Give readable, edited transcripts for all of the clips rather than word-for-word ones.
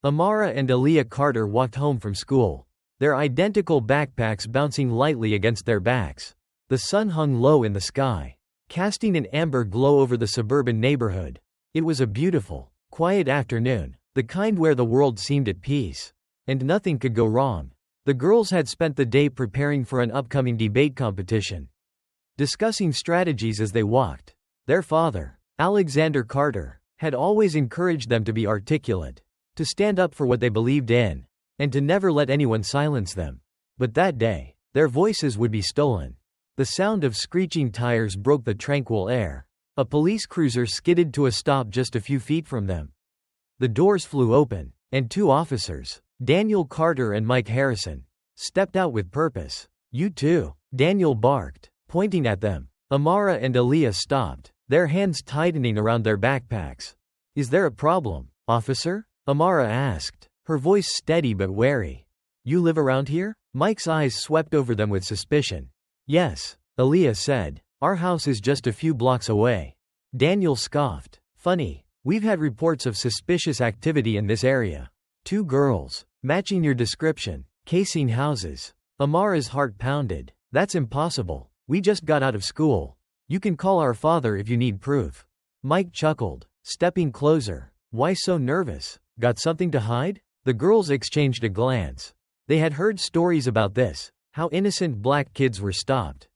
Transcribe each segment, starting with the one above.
Amara and Aaliyah Carter walked home from school, their identical backpacks bouncing lightly against their backs. The sun hung low in the sky, casting an amber glow over the suburban neighborhood. It was a beautiful, quiet afternoon, the kind where the world seemed at peace, and nothing could go wrong. The girls had spent the day preparing for an upcoming debate competition, discussing strategies as they walked. Their father, Alexander Carter, had always encouraged them to be articulate, to stand up for what they believed in, and to never let anyone silence them. But that day, their voices would be stolen. The sound of screeching tires broke the tranquil air. A police cruiser skidded to a stop just a few feet from them. The doors flew open, and two officers, Daniel Carter and Mike Harrison, stepped out with purpose. "You too," Daniel barked, pointing at them. Amara and Aaliyah stopped, their hands tightening around their backpacks. "Is there a problem, officer?" Amara asked, her voice steady but wary. "You live around here?" Mike's eyes swept over them with suspicion. "Yes," Aaliyah said. "Our house is just a few blocks away." Daniel scoffed. "Funny, we've had reports of suspicious activity in this area. Two girls, matching your description, casing houses." Amara's heart pounded. "That's impossible. We just got out of school. You can call our father if you need proof." Mike chuckled, stepping closer. "Why so nervous? Got something to hide?" The girls exchanged a glance. They had heard stories about this, how innocent black kids were stopped,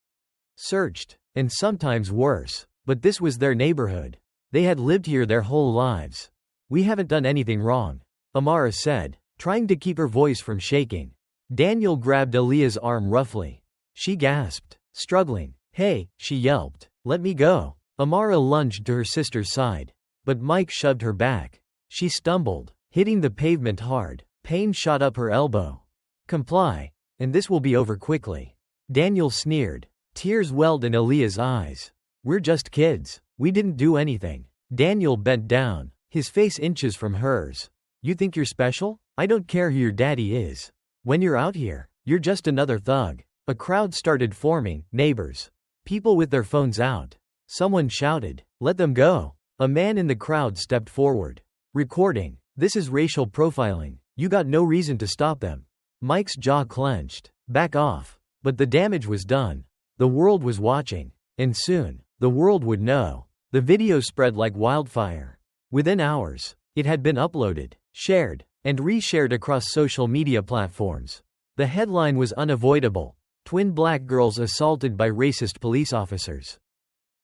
searched, and sometimes worse. But this was their neighborhood. They had lived here their whole lives. "We haven't done anything wrong," Amara said, trying to keep her voice from shaking. Daniel grabbed Aaliyah's arm roughly. She gasped, struggling. "Hey," she yelped, "let me go." Amara lunged to her sister's side, but Mike shoved her back. She stumbled, hitting the pavement hard. Pain shot up her elbow. "Comply, and this will be over quickly." Daniel sneered. Tears welled in Aaliyah's eyes. "We're just kids. We didn't do anything." Daniel bent down, his face inches from hers. "You think you're special? I don't care who your daddy is. When you're out here, you're just another thug." A crowd started forming, neighbors, people with their phones out. Someone shouted, "Let them go." A man in the crowd stepped forward, recording. "This is racial profiling. You got no reason to stop them." Mike's jaw clenched. "Back off." But the damage was done. The world was watching. And soon, the world would know. The video spread like wildfire. Within hours, it had been uploaded, shared, and reshared across social media platforms. The headline was unavoidable: twin black girls assaulted by racist police officers.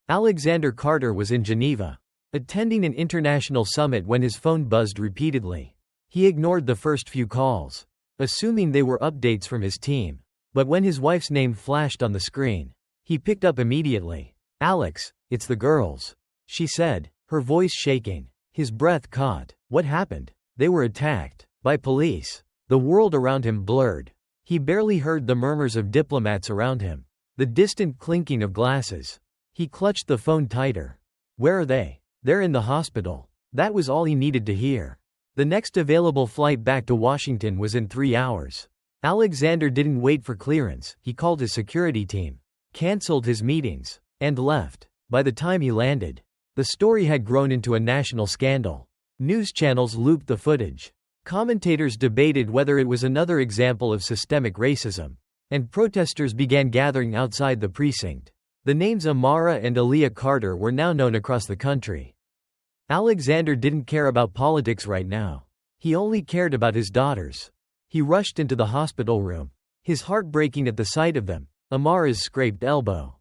Alexander Carter was in Geneva, attending an international summit when his phone buzzed repeatedly. He ignored the first few calls, assuming they were updates from his team. But when his wife's name flashed on the screen, he picked up immediately. "Alex, it's the girls," she said, her voice shaking. His breath caught. What happened? They were attacked by police. The world around him blurred. He barely heard the murmurs of diplomats around him, the distant clinking of glasses. He clutched the phone tighter. "Where are they?" "They're in the hospital." That was all he needed to hear. The next available flight back to Washington was in 3 hours. Alexander didn't wait for clearance. He called his security team, canceled his meetings, and left. By the time he landed, the story had grown into a national scandal. News channels looped the footage. Commentators debated whether it was another example of systemic racism, and protesters began gathering outside the precinct. The names Amara and Aaliyah Carter were now known across the country. Alexander didn't care about politics right now. He only cared about his daughters. He rushed into the hospital room, his heart breaking at the sight of them. Amara's scraped elbow,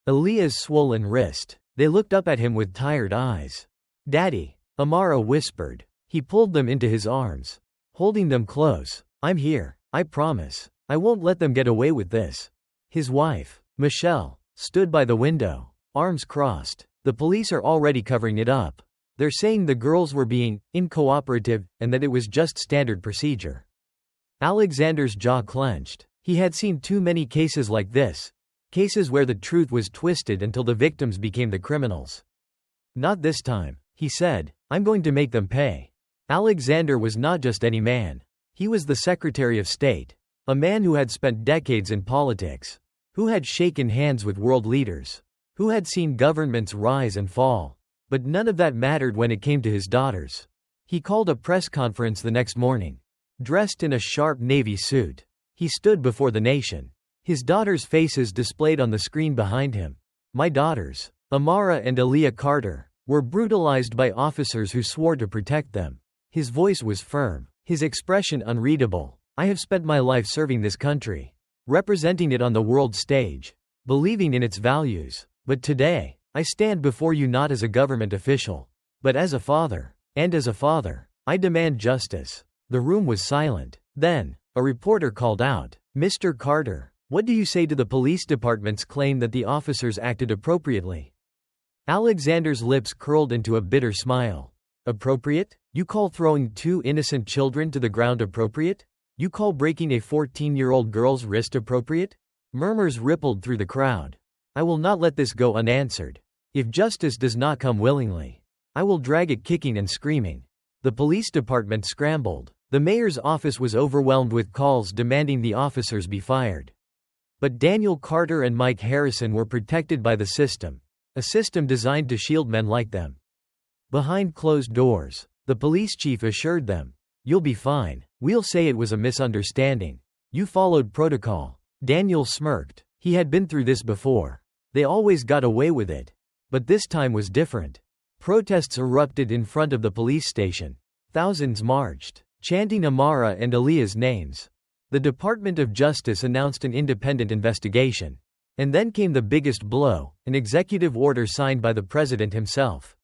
Aaliyah's swollen wrist. They looked up at him with tired eyes. "Daddy," Amara whispered. He pulled them into his arms, holding them close. "I'm here, I promise. I won't let them get away with this." His wife, Michelle, stood by the window, arms crossed. "The police are already covering it up. They're saying the girls were being uncooperative and that it was just standard procedure." Alexander's jaw clenched. He had seen too many cases like this, cases where the truth was twisted until the victims became the criminals. "Not this time," he said. "I'm going to make them pay." Alexander was not just any man. He was the Secretary of State, a man who had spent decades in politics, who had shaken hands with world leaders, who had seen governments rise and fall. But none of that mattered when it came to his daughters. He called a press conference the next morning. Dressed in a sharp navy suit, he stood before the nation. His daughters' faces displayed on the screen behind him. My daughters, Amara and Aaliyah Carter, were brutalized by officers who swore to protect them. His voice was firm, his expression unreadable. I have spent my life serving this country, representing it on the world stage, believing in its values. But today, I stand before you not as a government official, but as a father. And as a father, I demand justice. The room was silent. Then, a reporter called out, Mr. Carter, what do you say to the police department's claim that the officers acted appropriately? Alexander's lips curled into a bitter smile. Appropriate? You call throwing 2 innocent children to the ground appropriate? You call breaking a 14-year-old girl's wrist appropriate? Murmurs rippled through the crowd. I will not let this go unanswered. If justice does not come willingly, I will drag it kicking and screaming. The police department scrambled. The mayor's office was overwhelmed with calls demanding the officers be fired. But Daniel Carter and Mike Harrison were protected by the system, a system designed to shield men like them. Behind closed doors, the police chief assured them, "You'll be fine. We'll say it was a misunderstanding. You followed protocol." Daniel smirked. He had been through this before. They always got away with it. But this time was different. Protests erupted in front of the police station. Thousands marched, chanting Amara and Aaliyah's names. The Department of Justice announced an independent investigation. And then came the biggest blow, an executive order signed by the president himself,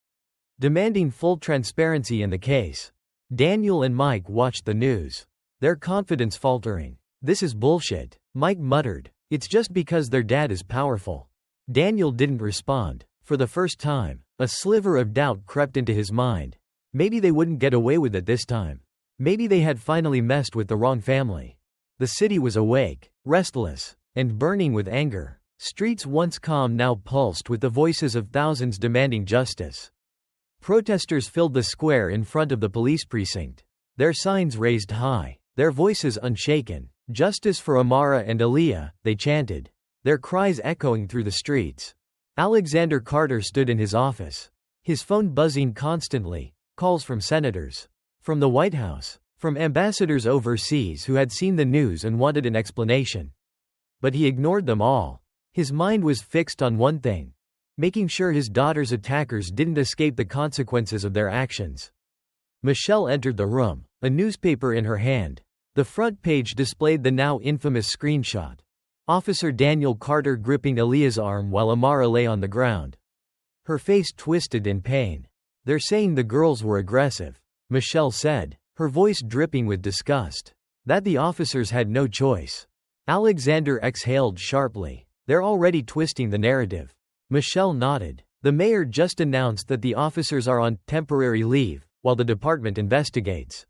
demanding full transparency in the case. Daniel and Mike watched the news, their confidence faltering. This is bullshit, Mike muttered. It's just because their dad is powerful. Daniel didn't respond. For the first time, a sliver of doubt crept into his mind. Maybe they wouldn't get away with it this time. Maybe they had finally messed with the wrong family. The city was awake, restless, and burning with anger. Streets once calm now pulsed with the voices of thousands demanding justice. Protesters filled the square in front of the police precinct. Their signs raised high, their voices unshaken. Justice for Amara and Aaliyah, they chanted, their cries echoing through the streets. Alexander Carter stood in his office, his phone buzzing constantly, calls from senators, from the White House, from ambassadors overseas who had seen the news and wanted an explanation. But he ignored them all. His mind was fixed on one thing, making sure his daughter's attackers didn't escape the consequences of their actions. Michelle entered the room, a newspaper in her hand. The front page displayed the now infamous screenshot. Officer Daniel Carter gripping Aaliyah's arm while Amara lay on the ground. Her face twisted in pain. They're saying the girls were aggressive, Michelle said, her voice dripping with disgust. That the officers had no choice. Alexander exhaled sharply. They're already twisting the narrative. Michelle nodded. The mayor just announced that the officers are on temporary leave, while the department investigates.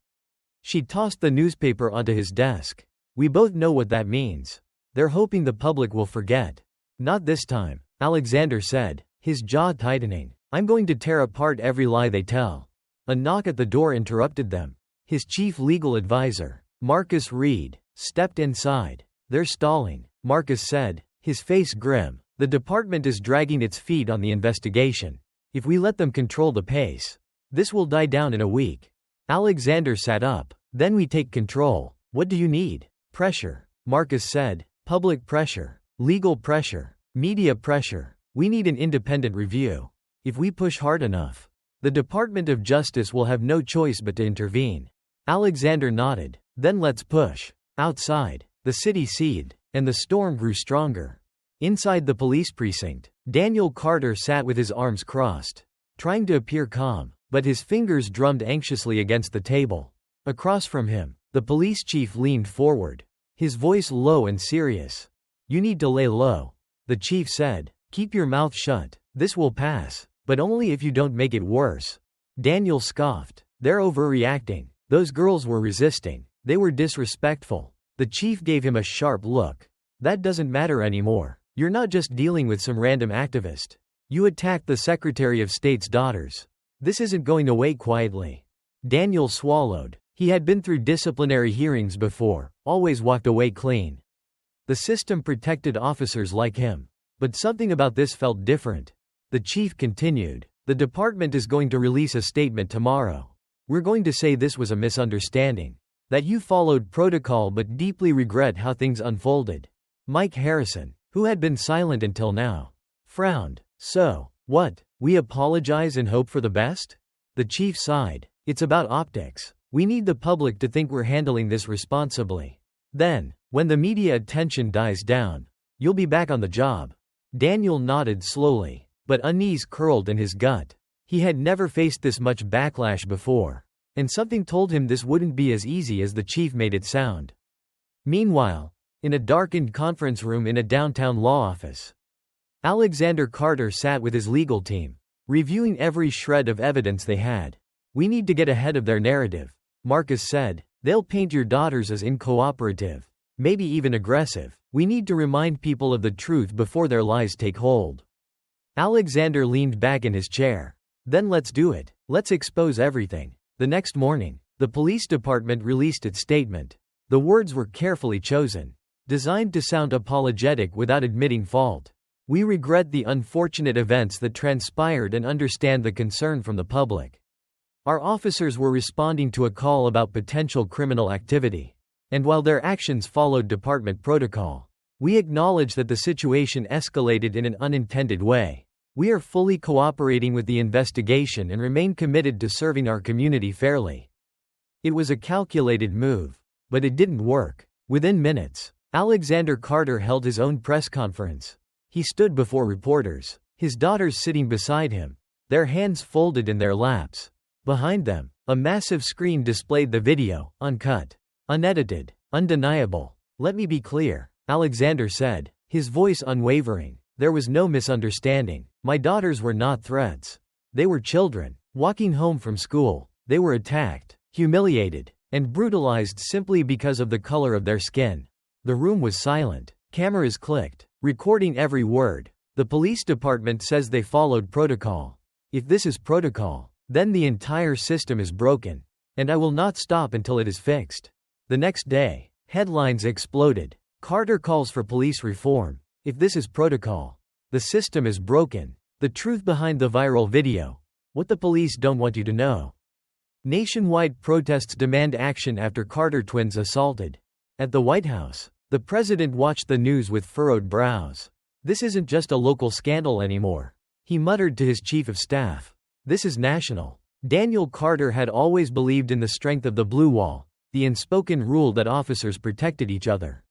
She tossed the newspaper onto his desk. We both know what that means. They're hoping the public will forget. Not this time, Alexander said, his jaw tightening. I'm going to tear apart every lie they tell. A knock at the door interrupted them. His chief legal advisor, Marcus Reed, stepped inside. They're stalling, Marcus said, his face grim. The department is dragging its feet on the investigation. If we let them control the pace, this will die down in a week. Alexander sat up. Then we take control. What do you need? Pressure, Marcus said. Public pressure, legal pressure, media pressure. We need an independent review. If we push hard enough, the Department of Justice will have no choice but to intervene. Alexander nodded. Then let's push. Outside, the city seethed, and the storm grew stronger. Inside the police precinct, Daniel Carter sat with his arms crossed, trying to appear calm, but his fingers drummed anxiously against the table. Across from him, the police chief leaned forward, his voice low and serious. You need to lay low, the chief said. Keep your mouth shut. This will pass, but only if you don't make it worse. Daniel scoffed. They're overreacting. Those girls were resisting. They were disrespectful. The chief gave him a sharp look. That doesn't matter anymore. You're not just dealing with some random activist. You attacked the Secretary of State's daughters. This isn't going away quietly. Daniel swallowed. He had been through disciplinary hearings before, always walked away clean. The system protected officers like him. But something about this felt different. The chief continued. The department is going to release a statement tomorrow. We're going to say this was a misunderstanding. That you followed protocol but deeply regret how things unfolded." Mike Harrison, who had been silent until now, frowned. "So, what? We apologize and hope for the best?" The chief sighed. "It's about optics. We need the public to think we're handling this responsibly. Then, when the media attention dies down, you'll be back on the job." Daniel nodded slowly, but unease curled in his gut. He had never faced this much backlash before, and something told him this wouldn't be as easy as the chief made it sound. Meanwhile, in a darkened conference room in a downtown law office, Alexander Carter sat with his legal team, reviewing every shred of evidence they had. "We need to get ahead of their narrative," Marcus said. "They'll paint your daughters as uncooperative, maybe even aggressive. We need to remind people of the truth before their lies take hold." Alexander leaned back in his chair. "Then let's do it. Let's expose everything." The next morning, the police department released its statement. The words were carefully chosen, designed to sound apologetic without admitting fault. "We regret the unfortunate events that transpired and understand the concern from the public. Our officers were responding to a call about potential criminal activity, and while their actions followed department protocol, we acknowledge that the situation escalated in an unintended way. We are fully cooperating with the investigation and remain committed to serving our community fairly." It was a calculated move, but it didn't work. Within minutes, Alexander Carter held his own press conference. He stood before reporters, his daughters sitting beside him, their hands folded in their laps. Behind them, a massive screen displayed the video, uncut, unedited, undeniable. "Let me be clear," Alexander said, his voice unwavering. "There was no misunderstanding. My daughters were not threats. They were children, walking home from school. They were attacked, humiliated, and brutalized simply because of the color of their skin." The room was silent. Cameras clicked, recording every word. The police department says they followed protocol. If this is protocol, then the entire system is broken, and I will not stop until it is fixed. The next day, headlines exploded. Carter calls for police reform. If this is protocol, the system is broken. The truth behind the viral video. What the police don't want you to know. Nationwide protests demand action after Carter twins assaulted. At the White House, the president watched the news with furrowed brows. "This isn't just a local scandal anymore," he muttered to his chief of staff. "This is national." Daniel Carter had always believed in the strength of the blue wall, the unspoken rule that officers protected each other.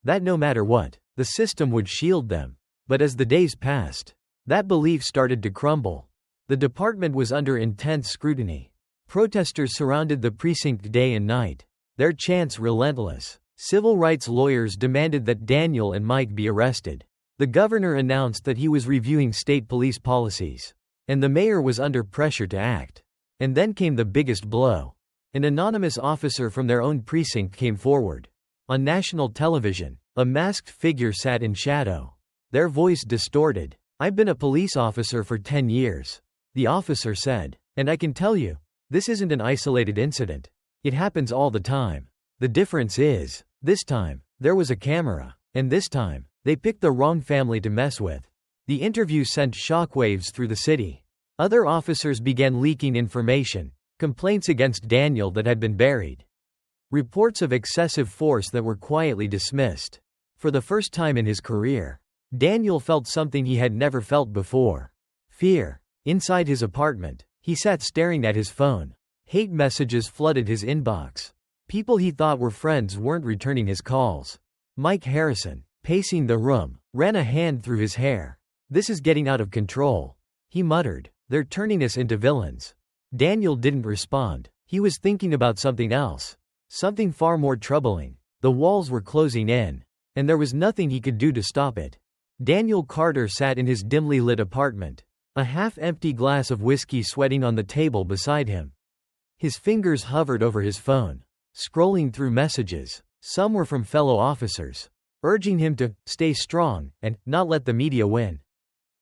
That no matter what, the system would shield them. But as the days passed, that belief started to crumble. The department was under intense scrutiny. Protesters surrounded the precinct day and night, their chants relentless. Civil rights lawyers demanded that Daniel and Mike be arrested. The governor announced that he was reviewing state police policies, and the mayor was under pressure to act. And then came the biggest blow. An anonymous officer from their own precinct came forward. On national television, a masked figure sat in shadow, their voice distorted. "I've been a police officer for 10 years, the officer said, "and I can tell you, this isn't an isolated incident. It happens all the time. The difference is, this time, there was a camera, and this time, they picked the wrong family to mess with." The interview sent shockwaves through the city. Other officers began leaking information, complaints against Daniel that had been buried, reports of excessive force that were quietly dismissed. For the first time in his career, Daniel felt something he had never felt before. Fear. Inside his apartment, he sat staring at his phone. Hate messages flooded his inbox. People he thought were friends weren't returning his calls. Mike Harrison, pacing the room, ran a hand through his hair. "This is getting out of control," he muttered. "They're turning us into villains." Daniel didn't respond. He was thinking about something else. Something far more troubling. The walls were closing in, and there was nothing he could do to stop it. Daniel Carter sat in his dimly lit apartment, a half-empty glass of whiskey sweating on the table beside him. His fingers hovered over his phone, scrolling through messages. Some were from fellow officers, urging him to stay strong and not let the media win.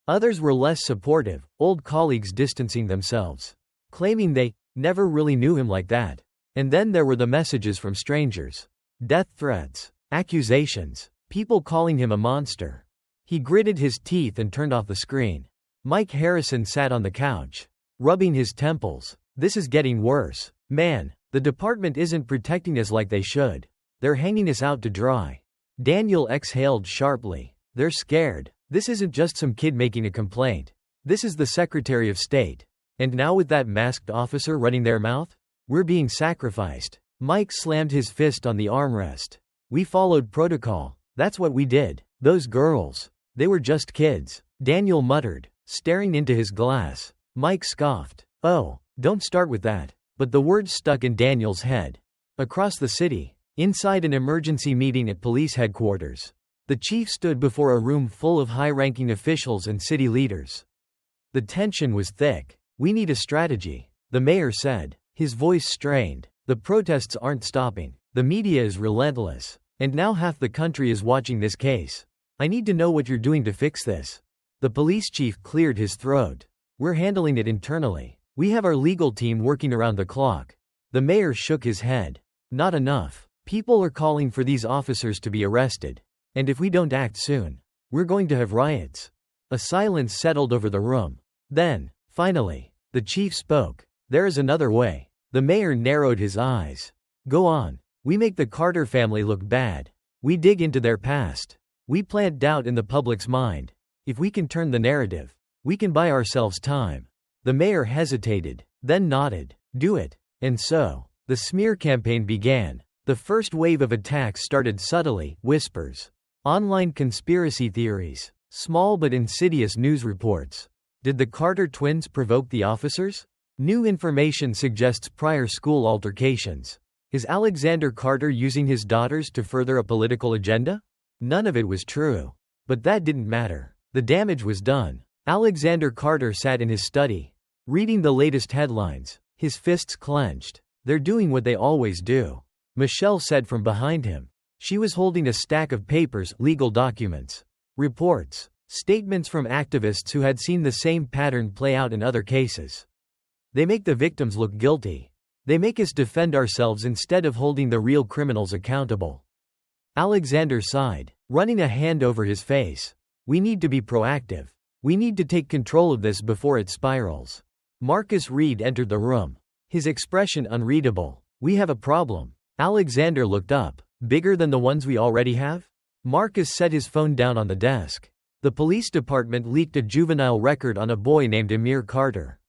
Others were less supportive, old colleagues distancing themselves, claiming they never really knew him like that. And then there were the messages from strangers. Death threats, accusations, people calling him a monster. He gritted his teeth and turned off the screen. Mike Harrison sat on the couch, rubbing his temples. This is getting worse. Man, the department isn't protecting us like they should. They're hanging us out to dry. Daniel exhaled sharply. They're scared. This isn't just some kid making a complaint. This is the Secretary of State. And now with that masked officer running their mouth? We're being sacrificed. Mike slammed his fist on the armrest. We followed protocol. That's what we did. Those girls. They were just kids. Daniel muttered, staring into his glass. Mike scoffed. Oh, don't start with that. But the words stuck in Daniel's head. Across the city, inside an emergency meeting at police headquarters, the chief stood before a room full of high-ranking officials and city leaders. The tension was thick. We need a strategy, the mayor said, his voice strained. The protests aren't stopping. The media is relentless. And now half the country is watching this case. I need to know what you're doing to fix this. The police chief cleared his throat. We're handling it internally. We have our legal team working around the clock. The mayor shook his head. Not enough. People are calling for these officers to be arrested. And if we don't act soon, we're going to have riots. A silence settled over the room. Then, finally, the chief spoke. There is another way. The mayor narrowed his eyes. Go on. We make the Carter family look bad. We dig into their past. We plant doubt in the public's mind. If we can turn the narrative, we can buy ourselves time. The mayor hesitated, then nodded. Do it. And so, the smear campaign began. The first wave of attacks started subtly, whispers. Online conspiracy theories. Small but insidious news reports. Did the Carter twins provoke the officers? New information suggests prior school altercations. Is Alexander Carter using his daughters to further a political agenda? None of it was true. But that didn't matter. The damage was done. Alexander Carter sat in his study, reading the latest headlines, his fists clenched. They're doing what they always do, Michelle said from behind him. She was holding a stack of papers, legal documents, reports, statements from activists who had seen the same pattern play out in other cases. They make the victims look guilty. They make us defend ourselves instead of holding the real criminals accountable. Alexander sighed, running a hand over his face. We need to be proactive. We need to take control of this before it spirals. Marcus Reed entered the room, his expression unreadable. We have a problem. Alexander looked up. Bigger than the ones we already have? Marcus set his phone down on the desk. The police department leaked a juvenile record on a boy named Amir Carter.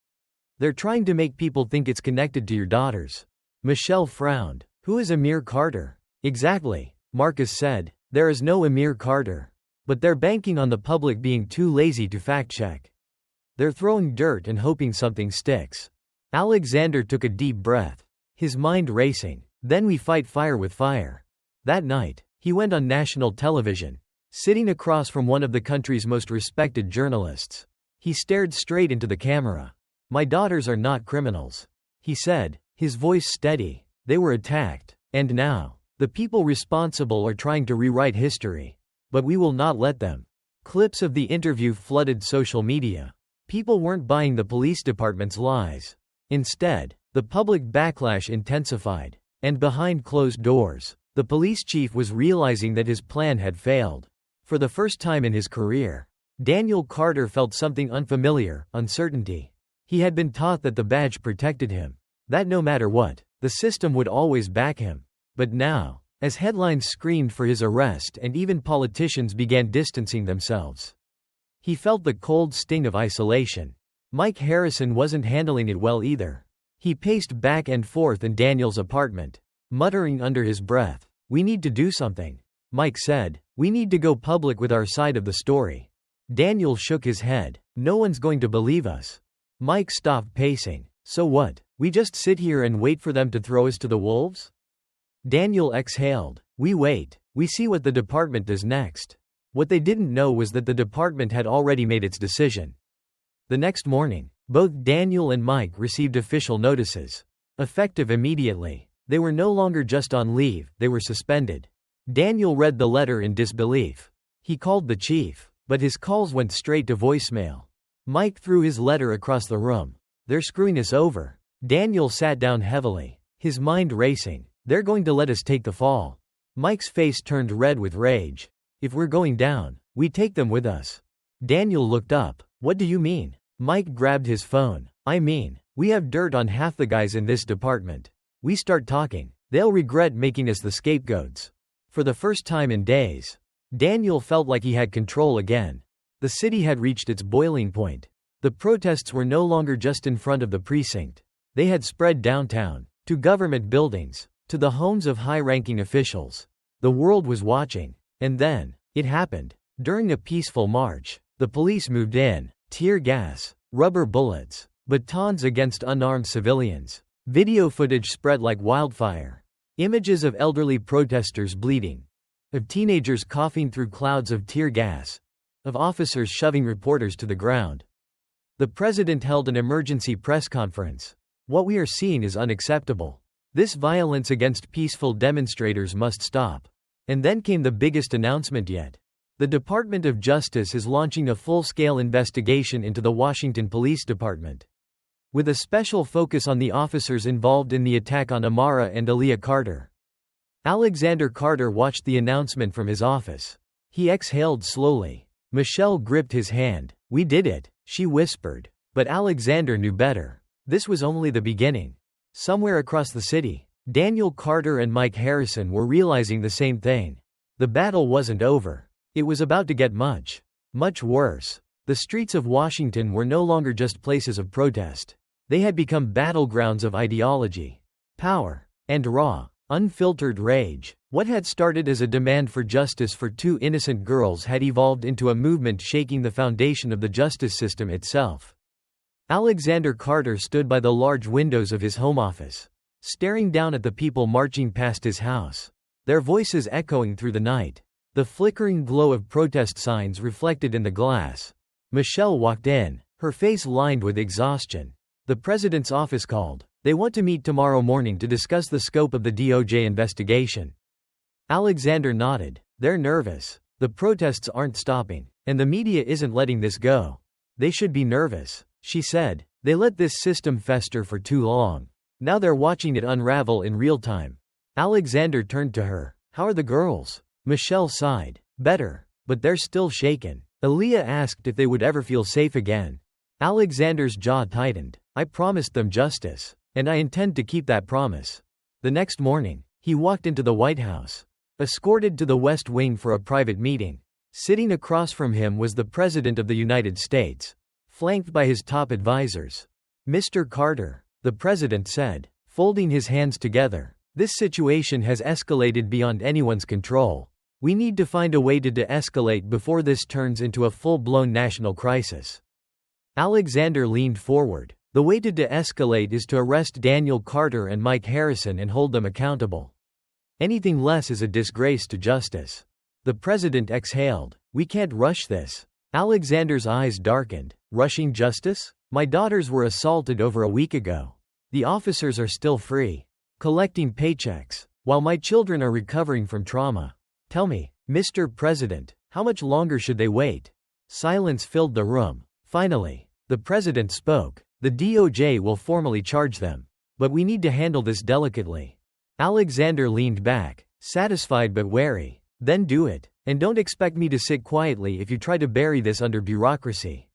They're trying to make people think it's connected to your daughters. Michelle frowned. Who is Amir Carter? Exactly, Marcus said. There is no Amir Carter. But they're banking on the public being too lazy to fact-check. They're throwing dirt and hoping something sticks. Alexander took a deep breath, his mind racing. Then we fight fire with fire. That night, he went on national television, sitting across from one of the country's most respected journalists. He stared straight into the camera. My daughters are not criminals, he said, his voice steady. They were attacked. And now, the people responsible are trying to rewrite history. But we will not let them. Clips of the interview flooded social media. People weren't buying the police department's lies. Instead, the public backlash intensified. And behind closed doors, the police chief was realizing that his plan had failed. For the first time in his career, Daniel Carter felt something unfamiliar, uncertainty. He had been taught that the badge protected him, that no matter what, the system would always back him. But now, as headlines screamed for his arrest and even politicians began distancing themselves, he felt the cold sting of isolation. Mike Harrison wasn't handling it well either. He paced back and forth in Daniel's apartment, muttering under his breath. We need to do something, Mike said. We need to go public with our side of the story. Daniel shook his head. No one's going to believe us. Mike stopped pacing. So what? We just sit here and wait for them to throw us to the wolves? Daniel exhaled. We wait. We see what the department does next. What they didn't know was that the department had already made its decision. The next morning, both Daniel and Mike received official notices. Effective immediately. They were no longer just on leave, they were suspended. Daniel read the letter in disbelief. He called the chief, but his calls went straight to voicemail. Mike threw his letter across the room. They're screwing us over. Daniel sat down heavily, his mind racing. They're going to let us take the fall. Mike's face turned red with rage. If we're going down, we take them with us. Daniel looked up. What do you mean? Mike grabbed his phone. I mean, We have dirt on half the guys in this department. We start talking. They'll regret making us the scapegoats. For the first time in days, Daniel felt like he had control again. The city had reached its boiling point. The protests were no longer just in front of the precinct. They had spread downtown, to government buildings, to the homes of high-ranking officials. The world was watching. And then, it happened. During a peaceful march, the police moved in. Tear gas, rubber bullets, batons against unarmed civilians. Video footage spread like wildfire. Images of elderly protesters bleeding, of teenagers coughing through clouds of tear gas, of officers shoving reporters to the ground. The president held an emergency press conference. What we are seeing is unacceptable. This violence against peaceful demonstrators must stop. And then came the biggest announcement yet. The Department of Justice is launching a full-scale investigation into the Washington Police Department, with a special focus on the officers involved in the attack on Amara and Aaliyah Carter. Alexander Carter watched the announcement from his office. He exhaled slowly. Michelle gripped his hand. "We did it," she whispered. But Alexander knew better. This was only the beginning. Somewhere across the city, Daniel Carter and Mike Harrison were realizing the same thing. The battle wasn't over. It was about to get much worse. The streets of Washington were no longer just places of protest. They had become battlegrounds of ideology, power, and raw, unfiltered rage. What had started as a demand for justice for two innocent girls had evolved into a movement shaking the foundation of the justice system itself. Alexander Carter stood by the large windows of his home office, staring down at the people marching past his house, their voices echoing through the night. The flickering glow of protest signs reflected in the glass. Michelle walked in, her face lined with exhaustion. The president's office called. They want to meet tomorrow morning to discuss the scope of the DOJ investigation. Alexander nodded. They're nervous. The protests aren't stopping, and the media isn't letting this go. They should be nervous, she said. They let this system fester for too long. Now they're watching it unravel in real time. Alexander turned to her. How are the girls? Michelle sighed. Better, but they're still shaken. Aaliyah asked if they would ever feel safe again. Alexander's jaw tightened. I promised them justice, and I intend to keep that promise. The next morning, he walked into the White House, escorted to the West Wing for a private meeting. Sitting across from him was the President of the United States, flanked by his top advisors. Mr. Carter, the President said, folding his hands together, this situation has escalated beyond anyone's control. We need to find a way to de-escalate before this turns into a full-blown national crisis. Alexander leaned forward. The way to de-escalate is to arrest Daniel Carter and Mike Harrison and hold them accountable. Anything less is a disgrace to justice. The president exhaled. We can't rush this. Alexander's eyes darkened. Rushing justice? My daughters were assaulted over a week ago. The officers are still free, collecting paychecks, while my children are recovering from trauma. Tell me, Mr. President, how much longer should they wait? Silence filled the room. Finally, the president spoke. The DOJ will formally charge them. But we need to handle this delicately. Alexander leaned back, satisfied but wary. Then do it. And don't expect me to sit quietly if you try to bury this under bureaucracy.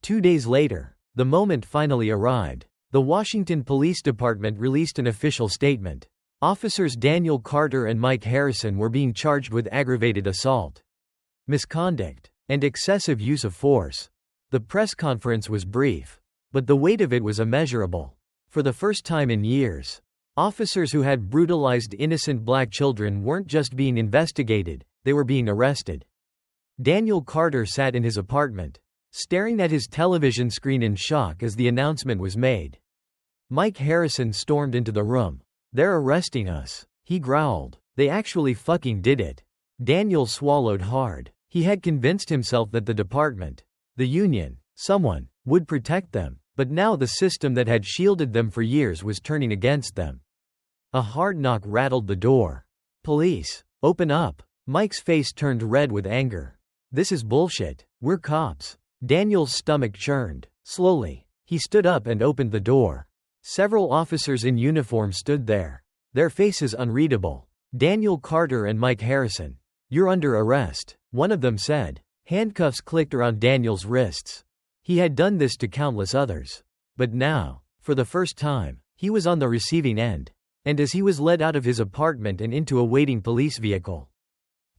2 days later, the moment finally arrived. The Washington Police Department released an official statement. Officers Daniel Carter and Mike Harrison were being charged with aggravated assault, misconduct, and excessive use of force. The press conference was brief, but the weight of it was immeasurable. For the first time in years, officers who had brutalized innocent black children weren't just being investigated, they were being arrested. Daniel Carter sat in his apartment, staring at his television screen in shock as the announcement was made. Mike Harrison stormed into the room. They're arresting us, he growled. They actually fucking did it. Daniel swallowed hard. He had convinced himself that the department, the union, someone, would protect them, but now the system that had shielded them for years was turning against them. A hard knock rattled the door. Police, open up. Mike's face turned red with anger. This is bullshit. We're cops. Daniel's stomach churned. Slowly, he stood up and opened the door. Several officers in uniform stood there, their faces unreadable. Daniel Carter and Mike Harrison. You're under arrest, one of them said. Handcuffs clicked around Daniel's wrists. He had done this to countless others. But now, For the first time, he was on the receiving end. And as he was led out of his apartment and into a waiting police vehicle,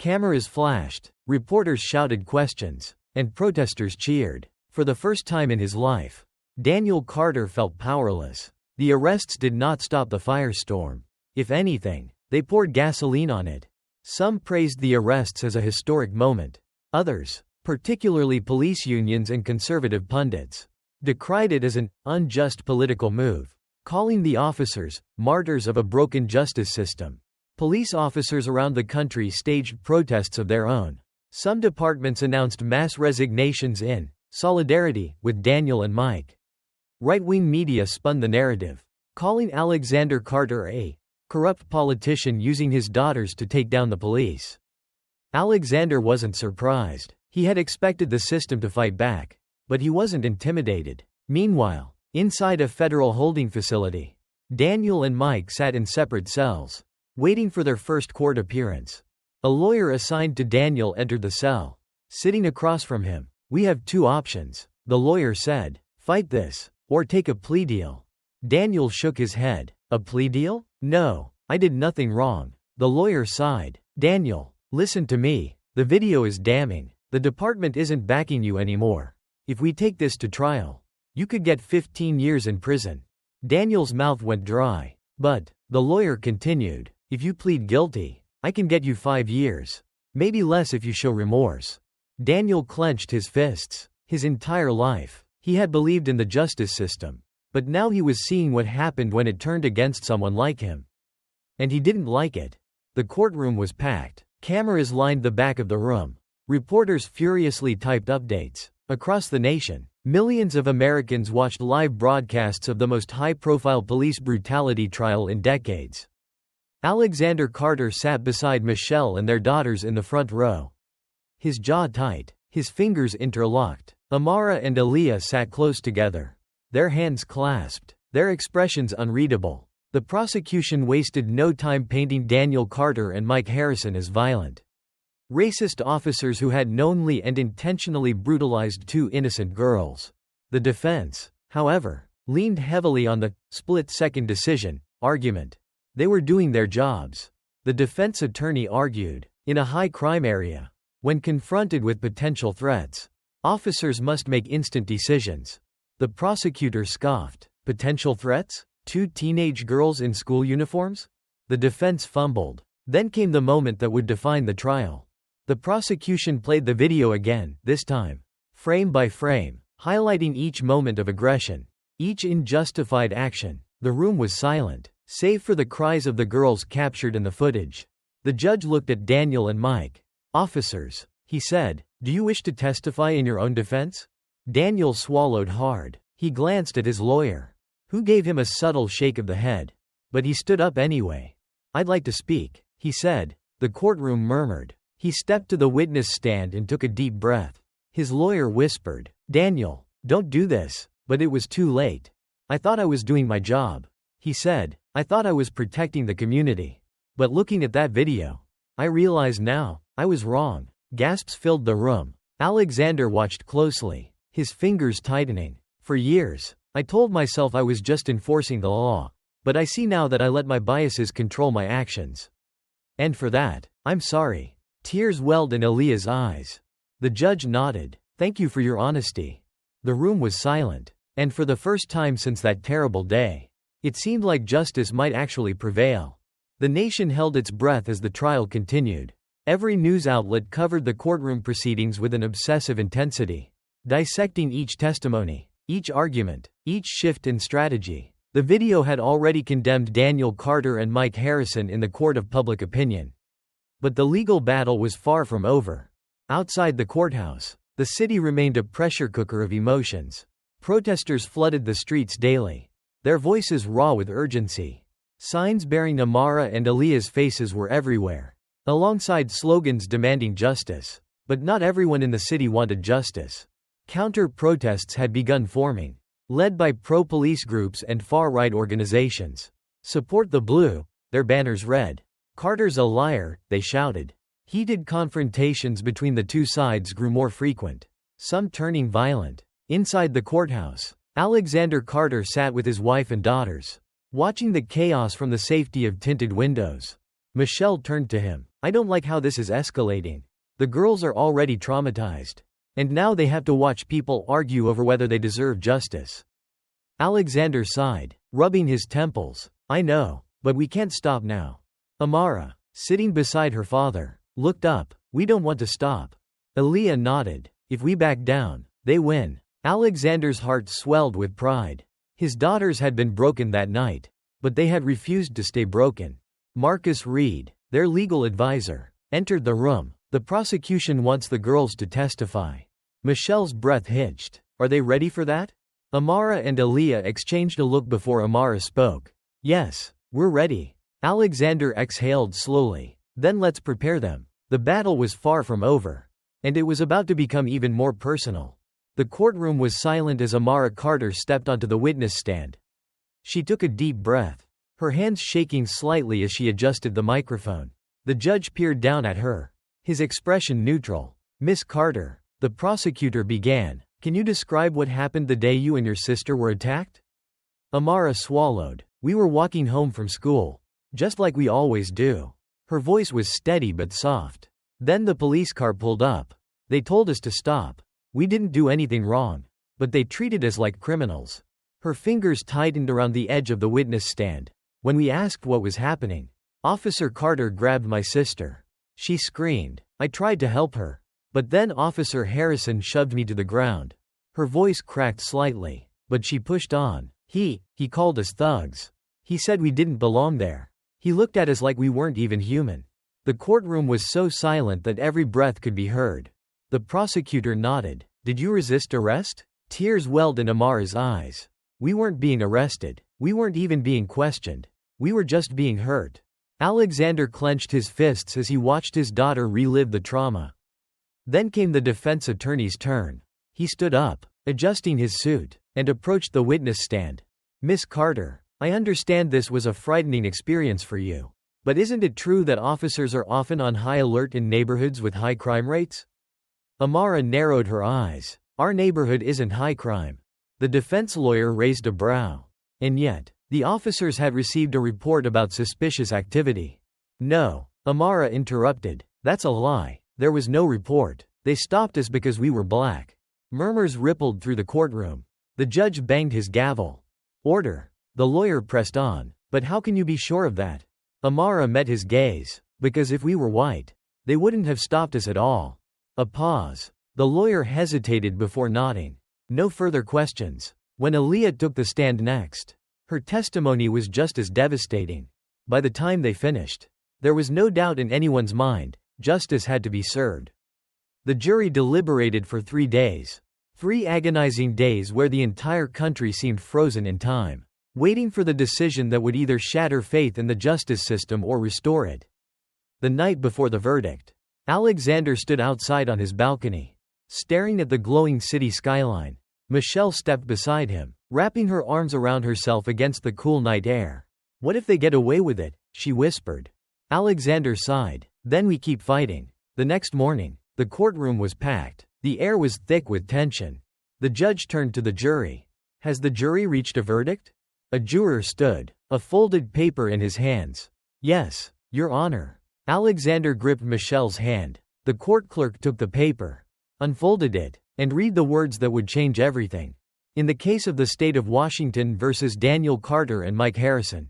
cameras flashed, reporters shouted questions, and protesters cheered. For the first time in his life, Daniel Carter felt powerless. The arrests did not stop the firestorm. If anything, they poured gasoline on it. Some praised the arrests as a historic moment. Others, particularly police unions and conservative pundits, decried it as an unjust political move, calling the officers martyrs of a broken justice system. Police officers around the country staged protests of their own. Some departments announced mass resignations in solidarity with Daniel and Mike. Right-wing media spun the narrative, calling Alexander Carter a corrupt politician using his daughters to take down the police. Alexander wasn't surprised. He had expected the system to fight back, but he wasn't intimidated. Meanwhile, inside a federal holding facility, Daniel and Mike sat in separate cells, waiting for their first court appearance. A lawyer assigned to Daniel entered the cell. Sitting across from him, "We have two options," the lawyer said. "Fight this, or take a plea deal." Daniel shook his head. "A plea deal? No, I did nothing wrong." The lawyer sighed. "Daniel, listen to me. The video is damning. The department isn't backing you anymore. If we take this to trial, you could get 15 years in prison." Daniel's mouth went dry. "But," the lawyer continued, "if you plead guilty, I can get you 5 years. Maybe less if you show remorse." Daniel clenched his fists. His entire life, he had believed in the justice system. But now he was seeing what happened when it turned against someone like him. And he didn't like it. The courtroom was packed. Cameras lined the back of the room. Reporters furiously typed updates. Across the nation, millions of Americans watched live broadcasts of the most high-profile police brutality trial in decades. Alexander Carter sat beside Michelle and their daughters in the front row. His jaw tight, his fingers interlocked. Amara and Aaliyah sat close together, their hands clasped, their expressions unreadable. The prosecution wasted no time painting Daniel Carter and Mike Harrison as violent, racist officers who had knowingly and intentionally brutalized two innocent girls. The defense, however, leaned heavily on the split-second decision argument. They were doing their jobs. The defense attorney argued, in a high-crime area, when confronted with potential threats, officers must make instant decisions. The prosecutor scoffed. Potential threats? 2 teenage girls in school uniforms? The defense fumbled. Then came the moment that would define the trial. The prosecution played the video again, this time, frame by frame, highlighting each moment of aggression, each unjustified action. The room was silent, save for the cries of the girls captured in the footage. The judge looked at Daniel and Mike. "Officers," he said, "do you wish to testify in your own defense?" Daniel swallowed hard. He glanced at his lawyer, who gave him a subtle shake of the head. But he stood up anyway. "I'd like to speak," he said. The courtroom murmured. He stepped to the witness stand and took a deep breath. His lawyer whispered, "Daniel, don't do this," but it was too late. "I thought I was doing my job," he said. "I thought I was protecting the community. But looking at that video, I realize now, I was wrong." Gasps filled the room. Alexander watched closely, his fingers tightening. "For years, I told myself I was just enforcing the law. But I see now that I let my biases control my actions. And for that, I'm sorry." Tears welled in Aaliyah's eyes. The judge nodded. "Thank you for your honesty." The room was silent. And for the first time since that terrible day, it seemed like justice might actually prevail. The nation held its breath as the trial continued. Every news outlet covered the courtroom proceedings with an obsessive intensity, dissecting each testimony, each argument, each shift in strategy. The video had already condemned Daniel Carter and Mike Harrison in the court of public opinion. But the legal battle was far from over. Outside the courthouse, the city remained a pressure cooker of emotions. Protesters flooded the streets daily, their voices raw with urgency. Signs bearing Amara and Aaliyah's faces were everywhere, alongside slogans demanding justice. But not everyone in the city wanted justice. Counter-protests had begun forming, led by pro-police groups and far-right organizations. "Support the blue," their banners read. "Carter's a liar," they shouted. Heated confrontations between the two sides grew more frequent, some turning violent. Inside the courthouse, Alexander Carter sat with his wife and daughters, watching the chaos from the safety of tinted windows. Michelle turned to him. I don't like how this is escalating. The girls are already traumatized. And now they have to watch people argue over whether they deserve justice. Alexander sighed, rubbing his temples. I know, but we can't stop now. Amara, sitting beside her father, looked up. We don't want to stop. Aaliyah nodded. If we back down, they win. Alexander's heart swelled with pride. His daughters had been broken that night, but they had refused to stay broken. Marcus Reed, their legal advisor, entered the room. The prosecution wants the girls to testify. Michelle's breath hitched. Are they ready for that? Amara and Aaliyah exchanged a look before Amara spoke. Yes, we're ready. Alexander exhaled slowly. Then let's prepare them. The battle was far from over. And it was about to become even more personal. The courtroom was silent as Amara Carter stepped onto the witness stand. She took a deep breath, her hands shaking slightly as she adjusted the microphone. The judge peered down at her, his expression neutral. Miss Carter, the prosecutor began, can you describe what happened the day you and your sister were attacked? Amara swallowed. We were walking home from school, just like we always do. Her voice was steady but soft. Then the police car pulled up. They told us to stop. We didn't do anything wrong, but they treated us like criminals. Her fingers tightened around the edge of the witness stand. When we asked what was happening, Officer Carter grabbed my sister. She screamed. I tried to help her, but then Officer Harrison shoved me to the ground. Her voice cracked slightly, but she pushed on. He called us thugs. He said we didn't belong there. He looked at us like we weren't even human. The courtroom was so silent that every breath could be heard. The prosecutor nodded. Did you resist arrest? Tears welled in Amara's eyes. We weren't being arrested. We weren't even being questioned. We were just being hurt. Alexander clenched his fists as he watched his daughter relive the trauma. Then came the defense attorney's turn. He stood up, adjusting his suit, and approached the witness stand. Miss Carter, I understand this was a frightening experience for you. But isn't it true that officers are often on high alert in neighborhoods with high crime rates? Amara narrowed her eyes. Our neighborhood isn't high crime. The defense lawyer raised a brow. And yet, the officers had received a report about suspicious activity. No, Amara interrupted. That's a lie. There was no report. They stopped us because we were black. Murmurs rippled through the courtroom. The judge banged his gavel. Order. The lawyer pressed on. But how can you be sure of that? Amara met his gaze. Because if we were white, they wouldn't have stopped us at all. A pause. The lawyer hesitated before nodding. No further questions. When Aaliyah took the stand next, her testimony was just as devastating. By the time they finished, there was no doubt in anyone's mind, justice had to be served. The jury deliberated for 3 days. 3 agonizing days where the entire country seemed frozen in time, waiting for the decision that would either shatter faith in the justice system or restore it. The night before the verdict, Alexander stood outside on his balcony, staring at the glowing city skyline. Michelle stepped beside him, wrapping her arms around herself against the cool night air. What if they get away with it? She whispered. Alexander sighed. Then we keep fighting. The next morning, the courtroom was packed. The air was thick with tension. The judge turned to the jury. Has the jury reached a verdict? A juror stood, a folded paper in his hands. Yes, Your Honor. Alexander gripped Michelle's hand. The court clerk took the paper, unfolded it, and read the words that would change everything. In the case of the state of Washington versus Daniel Carter and Mike Harrison,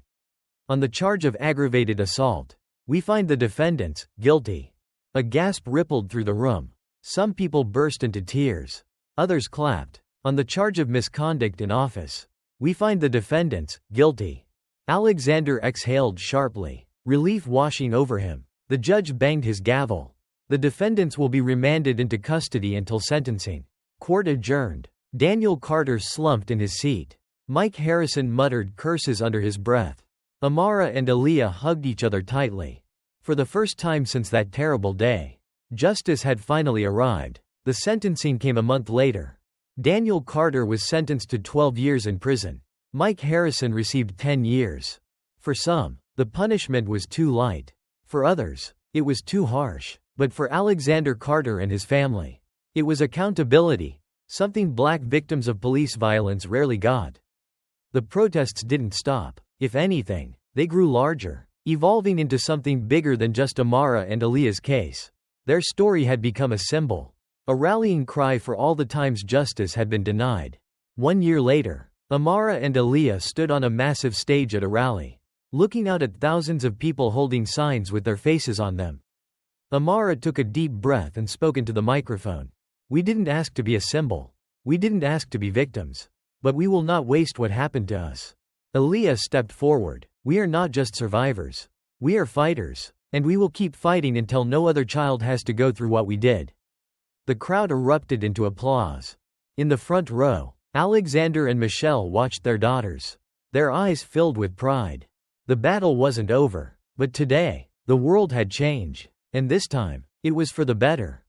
on the charge of aggravated assault, we find the defendants guilty. A gasp rippled through the room. Some people burst into tears. Others clapped. On the charge of misconduct in office, we find the defendants guilty. Alexander exhaled sharply, relief washing over him. The judge banged his gavel. The defendants will be remanded into custody until sentencing. Court adjourned. Daniel Carter slumped in his seat. Mike Harrison muttered curses under his breath. Amara and Aaliyah hugged each other tightly. For the first time since that terrible day, justice had finally arrived. The sentencing came a month later. Daniel Carter was sentenced to 12 years in prison. Mike Harrison received 10 years. For some, the punishment was too light. For others, it was too harsh. But for Alexander Carter and his family, it was accountability. something black victims of police violence rarely got. The protests didn't stop. If anything, they grew larger, evolving into something bigger than just Amara and Aaliyah's case. Their story had become a symbol, a rallying cry for all the times justice had been denied. 1 year later, Amara and Aaliyah stood on a massive stage at a rally, looking out at thousands of people holding signs with their faces on them. Amara took a deep breath and spoke into the microphone. "We didn't ask to be a symbol. We didn't ask to be victims. But we will not waste what happened to us." Aaliyah stepped forward. "We are not just survivors. We are fighters. And we will keep fighting until no other child has to go through what we did." The crowd erupted into applause. In the front row, Alexander and Michelle watched their daughters, their eyes filled with pride. The battle wasn't over. But today, the world had changed. And this time, it was for the better.